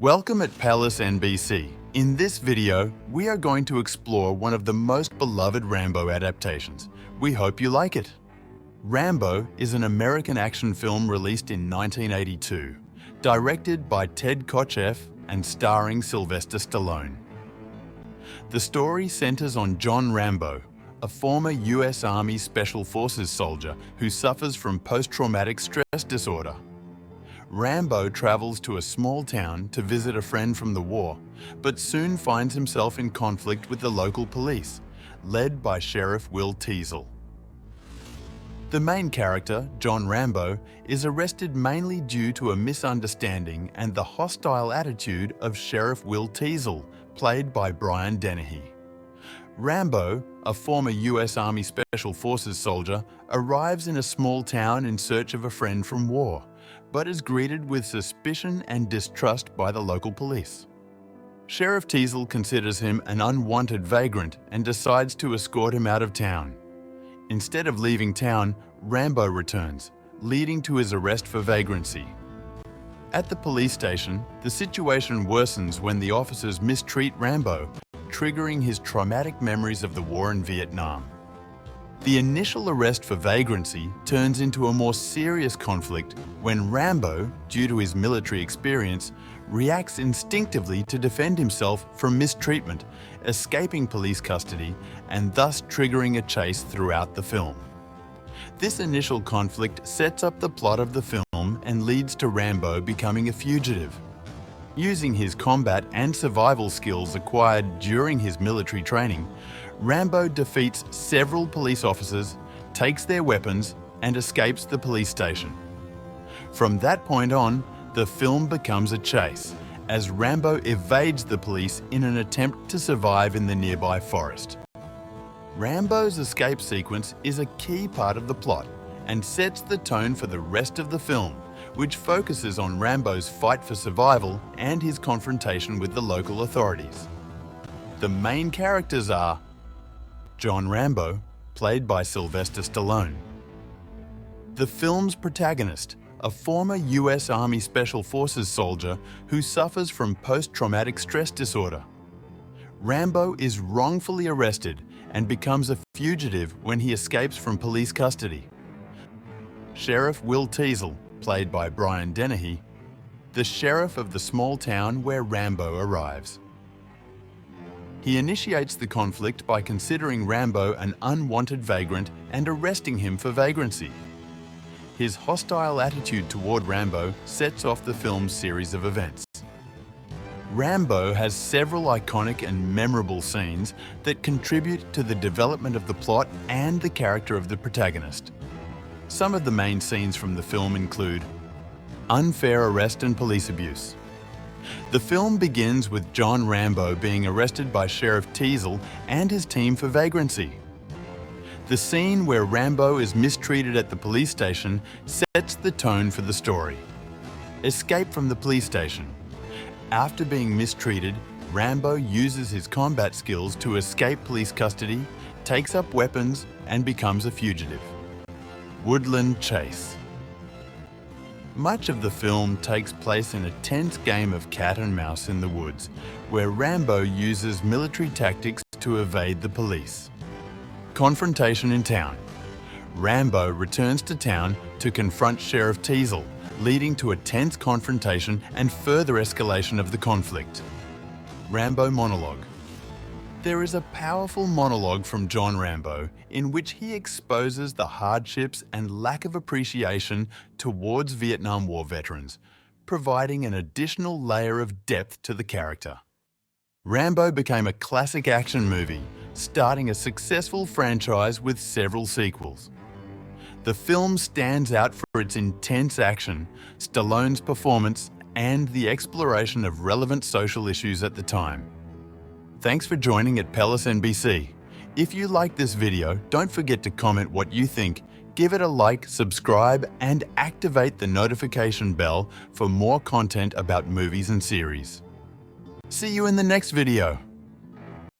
Welcome at PelículasNbC. In this video, we are going to explore one of the most beloved Rambo adaptations. We hope you like it. Rambo is an American action film released in 1982, directed by Ted Kotcheff and starring Sylvester Stallone. The story centers on John Rambo, a former US Army Special Forces soldier who suffers from post-traumatic stress disorder. Rambo travels to a small town to visit a friend from the war, but soon finds himself in conflict with the local police, led by Sheriff Will Teasle. The main character, John Rambo, is arrested mainly due to a misunderstanding and the hostile attitude of Sheriff Will Teasle, played by Brian Dennehy. Rambo, a former US Army Special Forces soldier, arrives in a small town in search of a friend from war, but is greeted with suspicion and distrust by the local police. Sheriff Teasle considers him an unwanted vagrant and decides to escort him out of town. Instead of leaving town, Rambo returns, leading to his arrest for vagrancy. At the police station, the situation worsens when the officers mistreat Rambo, triggering his traumatic memories of the war in Vietnam. The initial arrest for vagrancy turns into a more serious conflict when Rambo, due to his military experience, reacts instinctively to defend himself from mistreatment, escaping police custody and thus triggering a chase throughout the film. This initial conflict sets up the plot of the film and leads to Rambo becoming a fugitive. Using his combat and survival skills acquired during his military training, Rambo defeats several police officers, takes their weapons, and escapes the police station. From that point on, the film becomes a chase, as Rambo evades the police in an attempt to survive in the nearby forest. Rambo's escape sequence is a key part of the plot and sets the tone for the rest of the film, which focuses on Rambo's fight for survival and his confrontation with the local authorities. The main characters are John Rambo, played by Sylvester Stallone. The film's protagonist, a former US Army Special Forces soldier who suffers from post-traumatic stress disorder. Rambo is wrongfully arrested and becomes a fugitive when he escapes from police custody. Sheriff Will Teasle, played by Brian Dennehy, the sheriff of the small town where Rambo arrives. He initiates the conflict by considering Rambo an unwanted vagrant and arresting him for vagrancy. His hostile attitude toward Rambo sets off the film's series of events. Rambo has several iconic and memorable scenes that contribute to the development of the plot and the character of the protagonist. Some of the main scenes from the film include unfair arrest and police abuse. The film begins with John Rambo being arrested by Sheriff Teasle and his team for vagrancy. The scene where Rambo is mistreated at the police station sets the tone for the story. Escape from the police station. After being mistreated, Rambo uses his combat skills to escape police custody, takes up weapons, and becomes a fugitive. Woodland chase. Much of the film takes place in a tense game of cat and mouse in the woods, where Rambo uses military tactics to evade the police. Confrontation in town. Rambo returns to town to confront Sheriff Teasle, leading to a tense confrontation and further escalation of the conflict. Rambo monologue. There is a powerful monologue from John Rambo in which he exposes the hardships and lack of appreciation towards Vietnam War veterans, providing an additional layer of depth to the character. Rambo became a classic action movie, starting a successful franchise with several sequels. The film stands out for its intense action, Stallone's performance, and the exploration of relevant social issues at the time. Thanks for joining at PelículasNbC. If you like this video, don't forget to comment what you think, give it a like, subscribe, and activate the notification bell for more content about movies and series. See you in the next video.